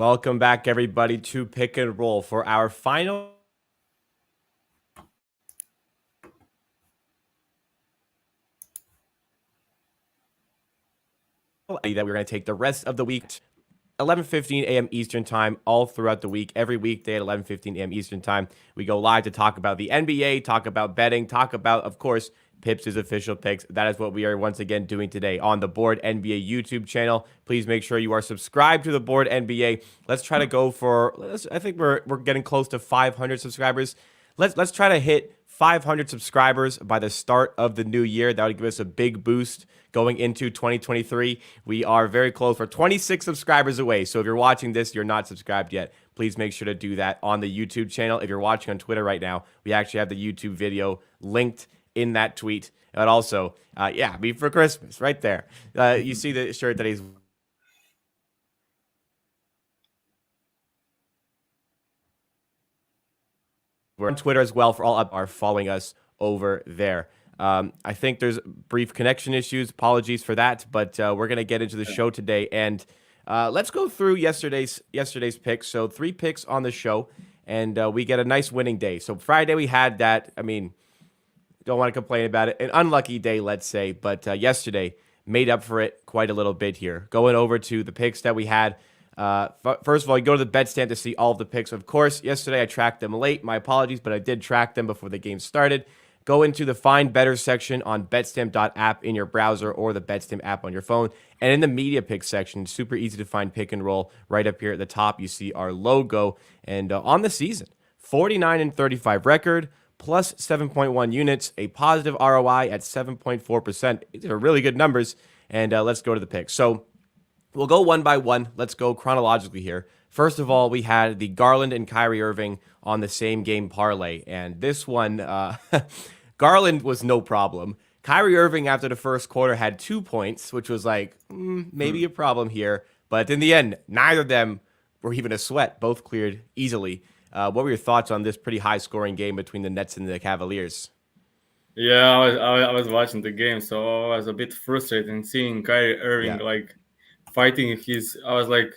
Welcome back, everybody, to Pick and Roll for our final that we're going to take the rest of the week. 11:15 a.m. Eastern Time, all throughout the week. Every weekday at 11:15 a.m. Eastern Time, we go live to talk about the NBA, talk about betting, talk about, of course, Pips' official picks. That is what we are once again doing today on the Board NBA YouTube channel. Please make sure you are subscribed to the Board NBA. Let's try to go for. I think we're getting close to 500 subscribers. Let's try to hit 500 subscribers by the start of the new year. That would give us a big boost going into 2023. We are very close. We're 26 subscribers away. So if you're watching this, you're not subscribed yet, please make sure to do that on the YouTube channel. If you're watching on Twitter right now, we actually have the YouTube video linked in that tweet. But also, for Christmas, right there. You see the shirt that he's we're on Twitter as well for all up are following us over there. I think there's brief connection issues. Apologies for that, but we're gonna get into the show today, and let's go through yesterday's picks. So 3 picks on the show, and we get a nice winning day. So Friday we had that. I mean, don't want to complain about it. An unlucky day, let's say, but yesterday made up for it quite a little bit here. Going over to the picks that we had. First of all, you go to the bet stand to see all of the picks. Of course, yesterday I tracked them late. My apologies, but I did track them before the game started. Go into the Find Better section on betstamp.app in your browser or the Betstamp app on your phone. And in the media pick section, super easy to find pick and roll. Right up here at the top, you see our logo. And on the season, 49-35 record, plus 7.1 units, a positive ROI at 7.4%. These are really good numbers. And let's go to the picks. So we'll go one by one. Let's go chronologically here. First of all, we had the Garland and Kyrie Irving on the same game parlay. And this one, Garland was no problem. Kyrie Irving, after the first quarter, had 2 points, which was like, maybe a problem here. But in the end, neither of them were even a sweat. Both cleared easily. What were your thoughts on this pretty high-scoring game between the Nets and the Cavaliers? Yeah, I was watching the game, so I was a bit frustrated seeing Kyrie Irving Yeah. fighting his. I was like,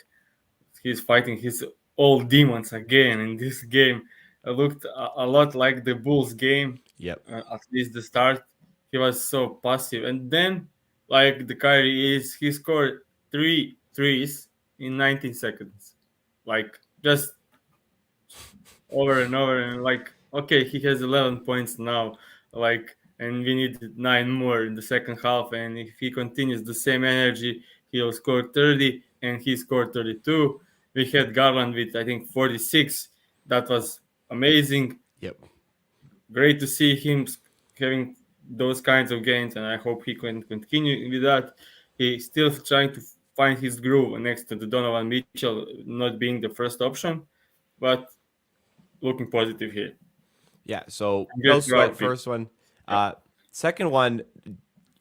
he's fighting his old demons again in this game. It looked a lot like the Bulls game, Yep. at least the start. He was so passive, and then like the Kyrie he scored 3 threes in 19 seconds, like just over and over, and like, okay, he has 11 points now, like, and we need 9 more in the second half, and if he continues the same energy, he'll score 30, and he scored 32. We had Garland with, I think, 46. That was amazing. Yep. Great to see him having those kinds of gains, and I hope he can continue with that. He's still trying to find his groove next to the Donovan Mitchell not being the first option, but looking positive here. Yeah, so no Get sweat, right pick. first one. Yeah. Second one,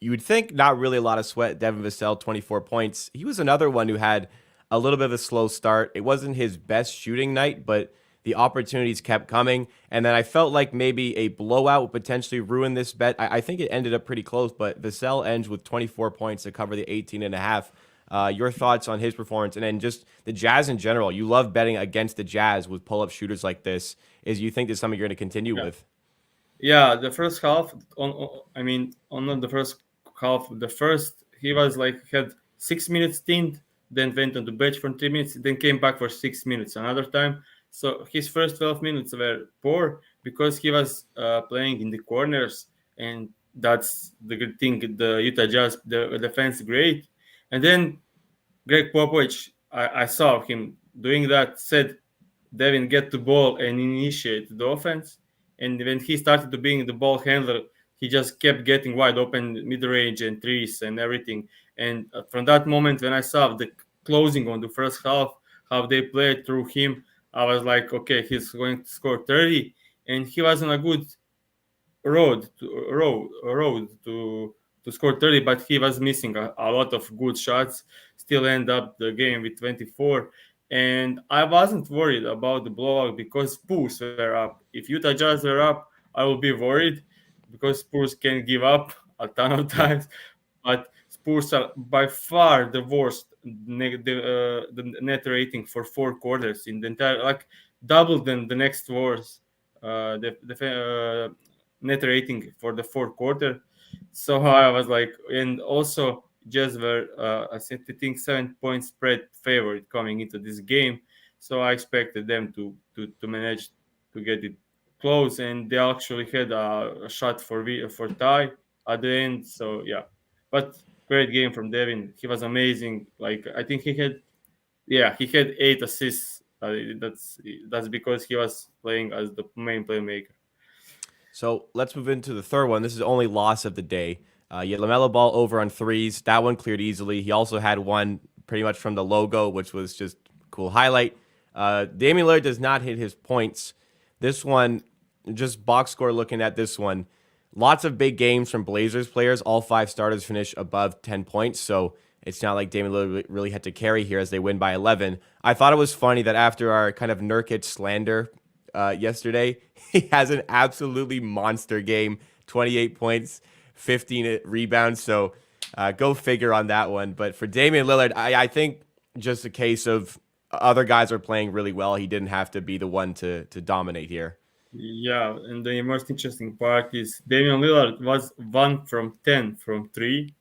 you would think not really a lot of sweat. Devin Vassell, 24 points. He was another one who had a little bit of a slow start. It wasn't his best shooting night, but the opportunities kept coming. And then I felt like maybe a blowout would potentially ruin this bet. I think it ended up pretty close, but Vassell ends with 24 points to cover the 18.5. Your thoughts on his performance, and then just the Jazz in general. You love betting against the Jazz with pull-up shooters like this. Is you think this is something you're going to continue Yeah. with? Yeah, the first half on the first half, the first he was like had 6 minutes stint, then went on the bench for 3 minutes, then came back for 6 minutes another time. So his first 12 minutes were poor because he was playing in the corners, and that's the good thing. The Utah Jazz, the defense, great, and then Greg Popovich, I saw him doing that. Said, Devin, get the ball and initiate the offense. And when he started to being the ball handler, he just kept getting wide open mid range and threes and everything. And from that moment, when I saw the closing on the first half, how they played through him, I was like, okay, he's going to score 30. And he was on a good road to score 30, but he was missing a lot of good shots. Still end up the game with 24. And I wasn't worried about the blowout because Spurs were up. If Utah Jazz were up, I will be worried because Spurs can give up a ton of Yeah. times. But Spurs are by far the worst the net rating for 4 quarters in the entire, like double than the next worst net rating for the 4 quarter. So I was like, and also just were I think 7 point spread favorite coming into this game. So I expected them to manage to get it close, and they actually had a shot for tie at the end. So yeah, but great game from Devin. He was amazing. Like I think he had 8 assists. That's because he was playing as the main playmaker. So let's move into the third one. This is the only loss of the day. You had LaMelo Ball over on threes. That one cleared easily. He also had one pretty much from the logo, which was just a cool highlight. Damian Lillard does not hit his points. This one, just box score looking at this one, lots of big games from Blazers players. All 5 starters finish above 10 points. So it's not like Damian Lillard really had to carry here as they win by 11. I thought it was funny that after our kind of Nurkic slander yesterday, he has an absolutely monster game, 28 points, 15 rebounds. So go figure on that one. But for Damian Lillard, I think just a case of other guys are playing really well. He didn't have to be the one to dominate here. Yeah, and the most interesting part is Damian Lillard was 1 from 10 from three,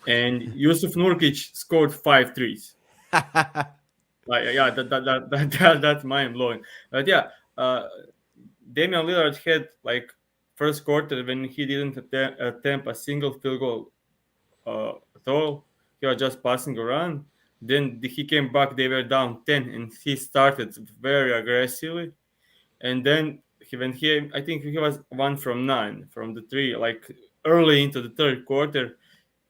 and Yusuf Nurkic scored 5 threes. Like yeah, that's mind blowing. But yeah, Damian Lillard had like first quarter when he didn't attempt a single field goal at all. He was just passing around. Then he came back. They were down 10, and he started very aggressively. And then when he, I think he was 1 from 9 from the three, like early into the third quarter.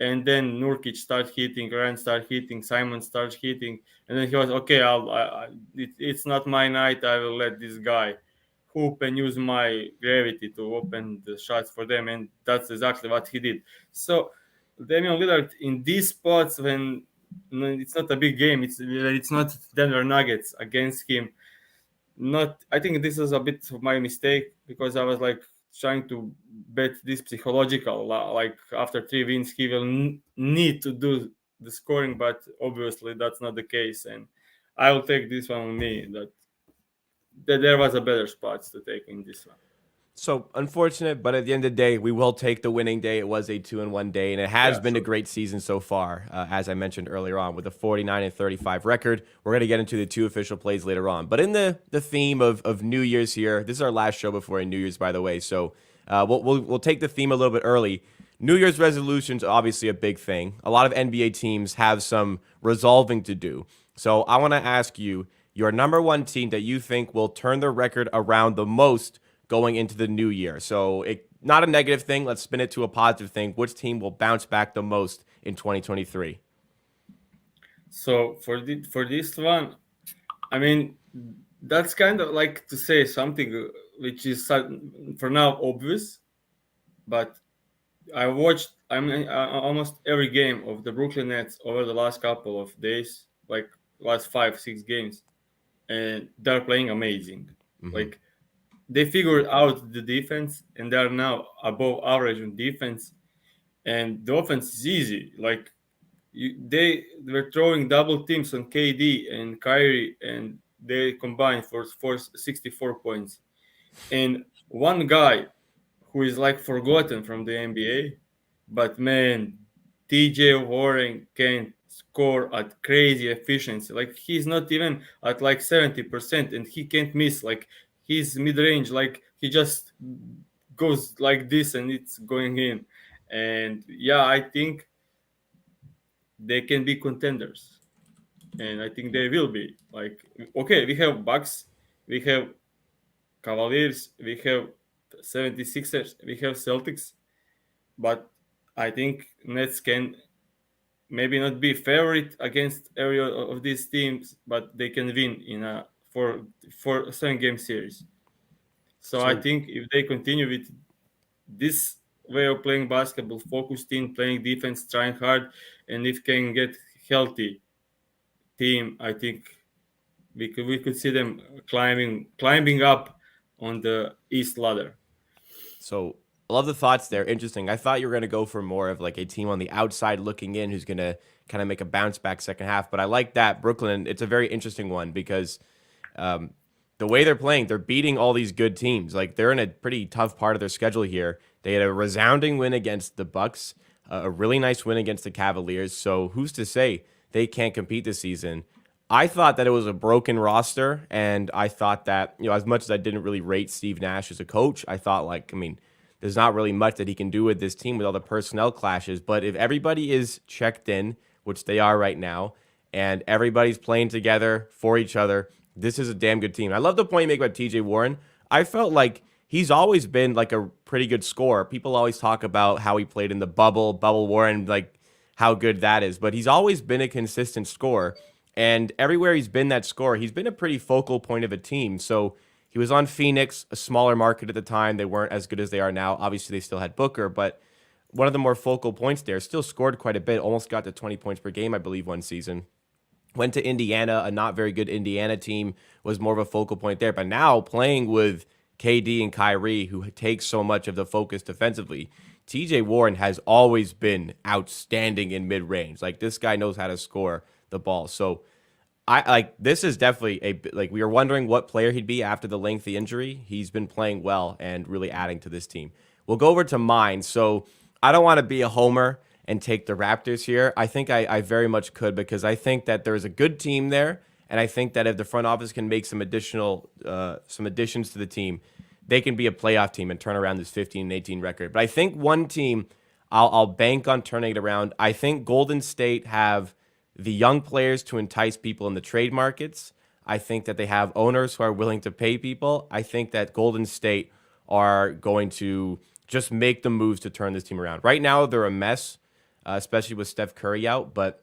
And then Nurkic start hitting, Rand start hitting, Simon starts hitting, and then he was okay. It's not my night. I will let this guy hoop and use my gravity to open the shots for them, and that's exactly what he did. So Damian Lillard in these spots when it's not a big game, it's not Denver Nuggets against him. Not, I think this is a bit of my mistake because I was like trying to bet this psychological, like after 3 wins he will need to do the scoring, but obviously that's not the case, and I will take this one on me that there was a better spots to take in this one. So unfortunate, but at the end of the day, we will take the winning day. It was a 2-1 day, and it has Yeah, been a sure. great season so far, as I mentioned earlier on, with a 49-35 record. We're going to get into the 2 official plays later on. But in the theme of New Year's here, this is our last show before New Year's, by the way. So we'll take the theme a little bit early. New Year's resolutions are obviously a big thing. A lot of NBA teams have some resolving to do. So I want to ask you, your number one team that you think will turn the record around the most going into the new year. So not a negative thing. Let's spin it to a positive thing. Which team will bounce back the most in 2023? So for this one, I mean, that's kind of like to say something which is for now obvious, but I watched almost every game of the Brooklyn Nets over the last couple of days, like last 5 6 games, and they're playing amazing. Mm-hmm. Like they figured out the defense, and they're now above average on defense, and the offense is easy. Like they were throwing double teams on KD and Kyrie, and they combined for 64 points. And one guy who is like forgotten from the NBA, but man, TJ Warren can score at crazy efficiency. Like he's not even at like 70%, and he can't miss. Like he's mid range, like he just goes like this and it's going in. And yeah, I think they can be contenders, and I think they will be. Like okay, we have Bucks, we have Cavaliers, we have 76ers, we have Celtics, but I think Nets can maybe not be favorite against every of these teams, but they can win in a for 7 game series. So I So think if they continue with this way of playing basketball, focused in playing defense, trying hard, and if can get healthy team, I think we could see them climbing up on the East ladder. so I love the thoughts there. Interesting. I thought you were going to go for more of like a team on the outside looking in who's going to kind of make a bounce back second half. But I like that. Brooklyn, it's a very interesting one because um, the way they're playing, they're beating all these good teams. Like they're in a pretty tough part of their schedule here. They had a resounding win against the Bucks, a really nice win against the Cavaliers. So who's to say they can't compete this season? I thought that it was a broken roster, and I thought that, as much as I didn't really rate Steve Nash as a coach, I thought, like, I mean, there's not really much that he can do with this team with all the personnel clashes. But if everybody is checked in, which they are right now, and everybody's playing together for each other, this is a damn good team. I love the point you make about TJ Warren. I felt like he's always been like a pretty good scorer. People always talk about how he played in the bubble Warren, like how good that is. But he's always been a consistent scorer. And everywhere he's been that scorer, he's been a pretty focal point of a team. So he was on Phoenix, a smaller market at the time. They weren't as good as they are now. Obviously, they still had Booker, but one of the more focal points there. Still scored quite a bit, almost got to 20 points per game, I believe, one season. Went to Indiana, a not very good Indiana team, was more of a focal point there. But now playing with KD and Kyrie, who takes so much of the focus defensively, TJ Warren has always been outstanding in mid range. Like this guy knows how to score the ball. So I like this is definitely like we were wondering what player he'd be after the lengthy injury. He's been playing well and really adding to this team. We'll go over to mine. So I don't want to be a homer and take the Raptors here. I think I very much could because I think that there's a good team there, and I think that if the front office can make some additions to the team, they can be a playoff team and turn around this 15 and 18 record. But I think one team I'll bank on turning it around. I think Golden State have the young players to entice people in the trade markets. I think that they have owners who are willing to pay people. I think that Golden State are going to just make the moves to turn this team around. Right now, they're a mess, especially with Steph Curry out, but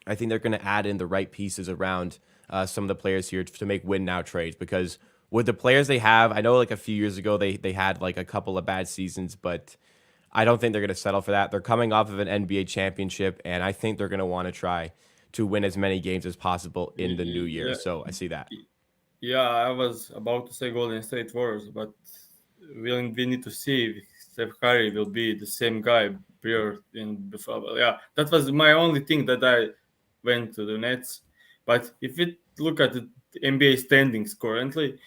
I think they're going to add in the right pieces around some of the players here to make win now trades because with the players they have, I know like a few years ago they had like a couple of bad seasons, but I don't think they're going to settle for that. They're coming off of an NBA championship, and I think they're going to want to try to win as many games as possible in the new year. Yeah, So I see that. yeah. I was about to say Golden State Warriors, but we need to see if Steph Curry will be the same guy prior in before. But yeah, that was my only thing that I went to the Nets. But if we look at the NBA standings currently,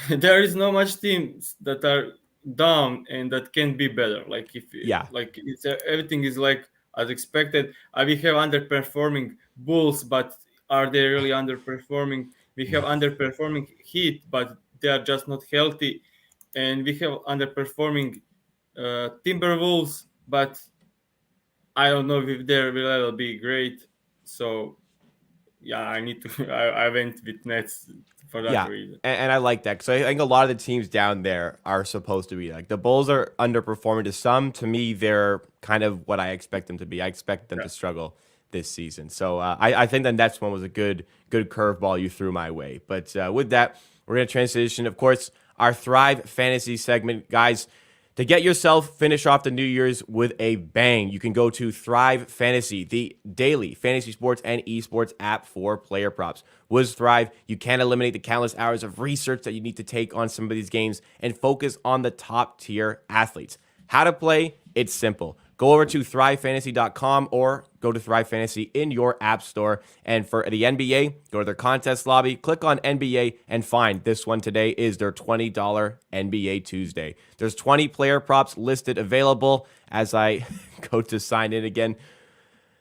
there is no much teams that are down and that can be better. Like if Yeah. like it's everything is like as expected. We have underperforming Bulls, but are they really underperforming? We have underperforming Heat, but they are just not healthy, and we have underperforming Timberwolves, but I don't know if they will be great. So yeah, I need to. I went with Nets for that Yeah, reason. and I like that because I think a lot of the teams down there are supposed to be like the Bulls are underperforming to some. To me, they're kind of what I expect them to be. I expect them Yeah. to struggle this season. So I think the Nets one was a good curveball you threw my way. But with that, we're gonna transition. Of course, our Thrive Fantasy segment, guys. To get yourself finish off the New Year's with a bang, you can go to Thrive Fantasy, the daily fantasy sports and esports app for player props. With Thrive, you can eliminate the countless hours of research that you need to take on some of these games and focus on the top tier athletes. How to play? It's simple. Go over to thrivefantasy.com or go to Thrive Fantasy in your app store. And for the NBA, go to their contest lobby, click on NBA, and find this one today is their $20 NBA Tuesday. There's 20 player props listed available as I go to sign in again.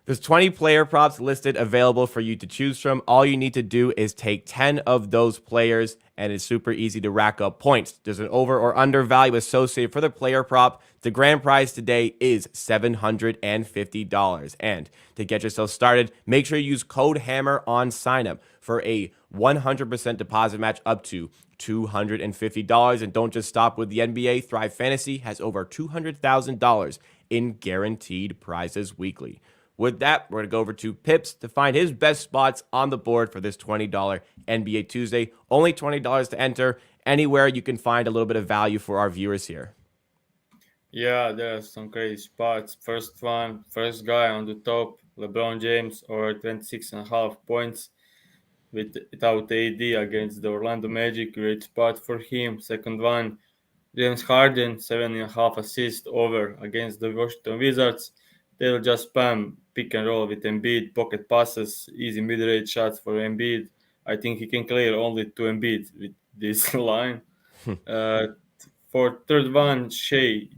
There's 20 player props listed available for you to choose from. All you need to do is take 10 of those players, and it's super easy to rack up points. There's an over or under value associated for the player prop. The grand prize today is $750. And to get yourself started, make sure you use code HAMMER on signup for a 100% deposit match up to $250. And don't just stop with the NBA. Thrive Fantasy has over $200,000 in guaranteed prizes weekly. With that, we're going to go over to Pips to find his best spots on the board for this $20 NBA Tuesday. Only $20 to enter. Anywhere you can find a little bit of value for our viewers here. Yeah, there are some crazy spots. First first guy on the top, LeBron James, or 26.5 points without AD against the Orlando Magic. Great spot for him. Second one, James Harden, 7.5 assists over against the Washington Wizards. They'll just spam pick and roll with Embiid, pocket passes, easy mid-range shots for Embiid. I think he can clear only two Embiid with this line. Uh, for third one, Shea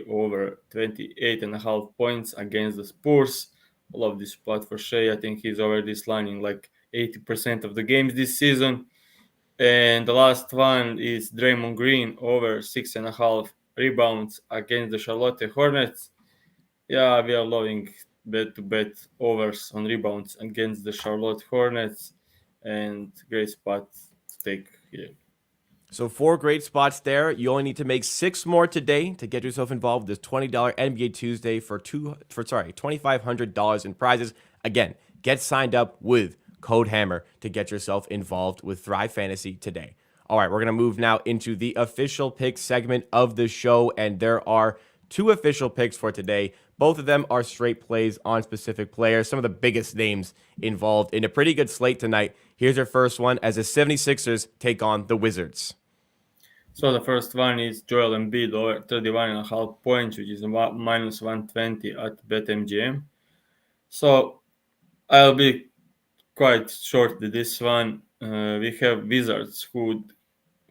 over 28.5 points against the Spurs. I love this spot for Shea. I think he's over this line in like 80% of the games this season. And the last one is Draymond Green over 6.5 rebounds against the Charlotte Hornets. Yeah, we are loving bet to bet overs on rebounds against the Charlotte Hornets, and great spot to take here. So 4 great spots there. You only need to make 6 more today to get yourself involved with this $20 NBA Tuesday for $2,500 in prizes. Again, get signed up with Code Hammer to get yourself involved with Thrive Fantasy today. All right, we're going to move now into the official pick segment of the show, and there are 2 official picks for today. Both of them are straight plays on specific players, some of the biggest names involved in a pretty good slate tonight. Here's our first one as the 76ers take on the Wizards. So the first one is Joel Embiid over 31.5 points, which is minus 120 at BetMGM. So I'll be quite short with this one. We have Wizards who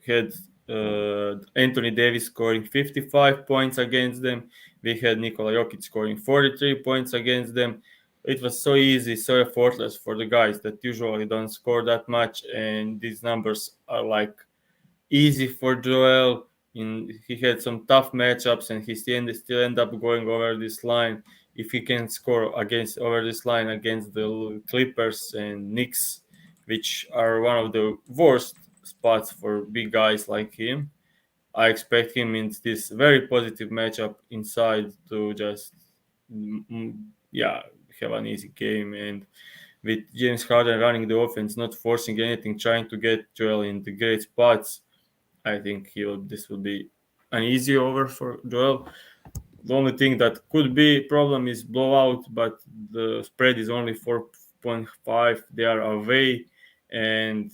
had Anthony Davis scoring 55 points against them. We had Nikola Jokic scoring 43 points against them. It was so easy, so effortless for the guys that usually don't score that much, and these numbers are like easy for Joel. He had some tough matchups, and he still end up going over this line. If he can score against over this line against the Clippers and Knicks, which are one of the worst spots for big guys like him, I expect him in this very positive matchup inside to just yeah, have an easy game. And with James Harden running the offense, not forcing anything, trying to get Joel in the great spots, I think this will be an easy over for Joel. The only thing that could be problem is blowout, but the spread is only 4.5. They are away, and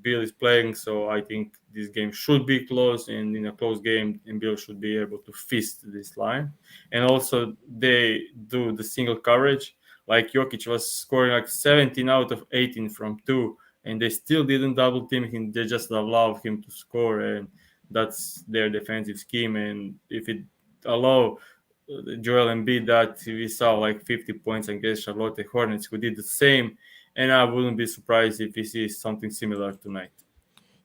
Bill is playing, so I think this game should be close. And in a close game, and Bill should be able to feast this line. And also, they do the single coverage. Like Jokic was scoring like 17 out of 18 from two, and they still didn't double team him. They just allowed him to score, and that's their defensive scheme. And if it allow Joel Embiid that we saw like 50 points against Charlotte Hornets, who did the same, and I wouldn't be surprised if we see something similar tonight.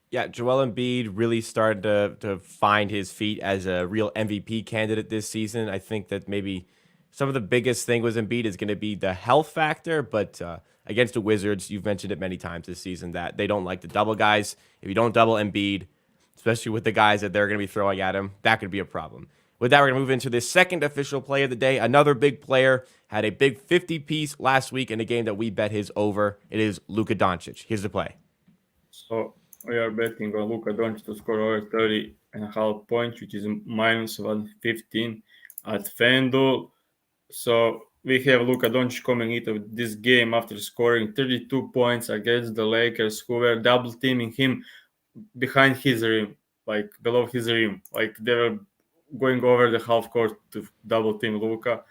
Yeah, Joel Embiid really started to find his feet as a real MVP candidate this season. I think that maybe some of the biggest thing with Embiid is going to be the health factor, but against the Wizards, you've mentioned it many times this season that they don't like to double guys. If you don't double Embiid, especially with the guys that they're going to be throwing at him, that could be a problem. With that, we're going to move into the second official play of the day. Another big player had a big 50 piece last week in a game that we bet his over. It is Luka Doncic. Here's the play. So we are betting on Luka Doncic to score over 30.5 points, which is minus 115 at FanDuel. So we have Luka Doncic coming into this game after scoring 32 points against the Lakers, who were double teaming him behind his rim, like below his rim. Like they were going over the half court to double team Luka,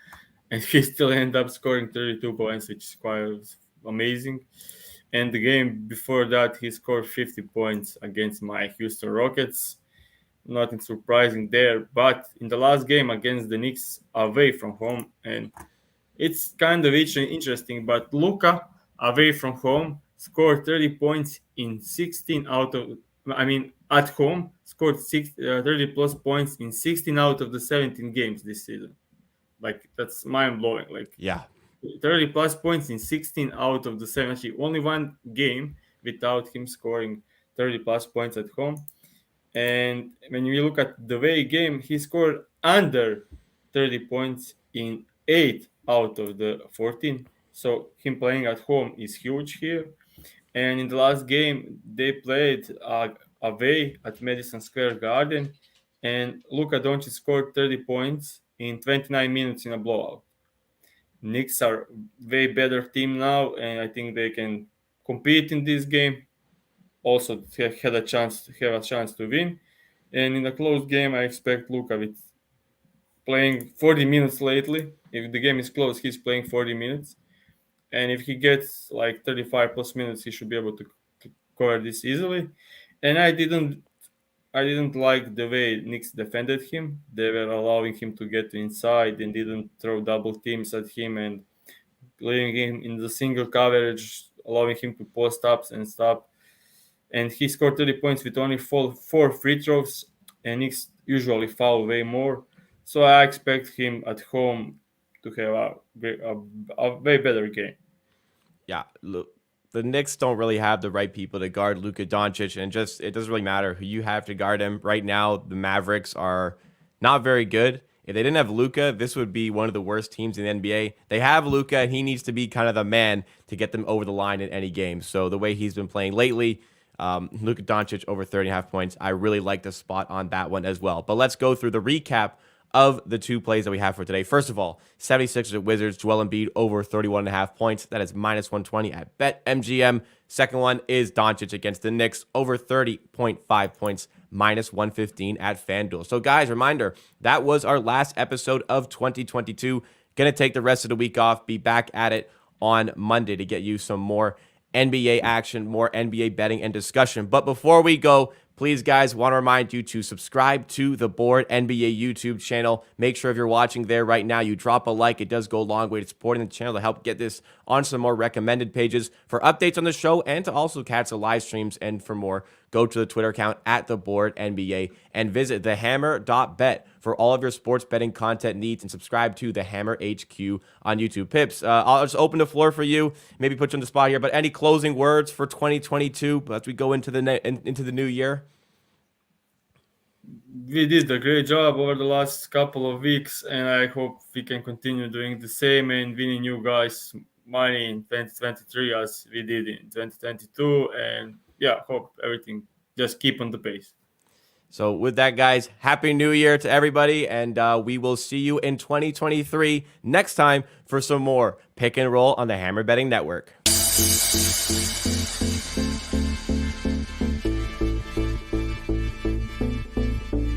and he still ended up scoring 32 points, which is quite amazing. And the game before that, he scored 50 points against my Houston Rockets. Nothing surprising there. But in the last game against the Knicks away from home, and it's kind of interesting, but Luka away from home scored 30 points in 16 out of, I mean, at home scored 30 plus points in 16 out of the 17 games this season. Like, that's mind blowing. Like, Yeah. 30 plus points in 16 out of the 17. Only one game without him scoring 30 plus points at home. And when you look at the way game, he scored under 30 points in 8 out of the 14. So him playing at home is huge here. And in the last game, they played away at Madison Square Garden, and Luka Doncic scored 30 points in 29 minutes in a blowout. Knicks are way better team now, and I think they can compete in this game. Also, have a chance to win. And in a close game, I expect Luka with playing 40 minutes lately. If the game is close, he's playing 40 minutes. And if he gets like 35 plus minutes, he should be able to cover this easily. And I didn't like the way Knicks defended him. They were allowing him to get inside and didn't throw double teams at him and leaving him in the single coverage, allowing him to post ups and stuff. And he scored 30 points with only four free throws, and Knicks usually foul way more. So I expect him at home to have a way better game. Yeah, look, the Knicks don't really have the right people to guard Luka Doncic, and just it doesn't really matter who you have to guard him. Right now, the Mavericks are not very good. If they didn't have Luka, this would be one of the worst teams in the NBA. They have Luka, and he needs to be kind of the man to get them over the line in any game. So the way he's been playing lately, Luka Doncic over 30.5 points. I really like the spot on that one as well. But let's go through the recap of the two plays that we have for today. First of all, 76ers at Wizards, Joel Embiid over 31.5 points. That is minus 120 at BetMGM. Second one is Doncic against the Knicks over 30.5 points, minus 115 at FanDuel. So guys, reminder, that was our last episode of 2022. Gonna take the rest of the week off, be back at it on Monday to get you some more NBA action, more NBA betting and discussion. But before we go, please, guys, want to remind you to subscribe to the Board NBA YouTube channel. Make sure if you're watching there right now, you drop a like. It does go a long way to supporting the channel to help get this on some more recommended pages. For updates on the show and to also catch the live streams and for more, go to the Twitter account at the Board NBA and visit thehammer.bet for all of your sports betting content needs, and subscribe to the Hammer HQ on YouTube. Pips, I'll just open the floor for you, maybe put you on the spot here, but any closing words for 2022 as we go into the new year? We did a great job over the last couple of weeks, and I hope we can continue doing the same and winning you guys money in 2023 as we did in 2022. And yeah, hope everything just keep on the pace. So with that, guys, Happy New Year to everybody, and we will see you in 2023 next time for some more Pick and Roll on the Hammer Betting Network.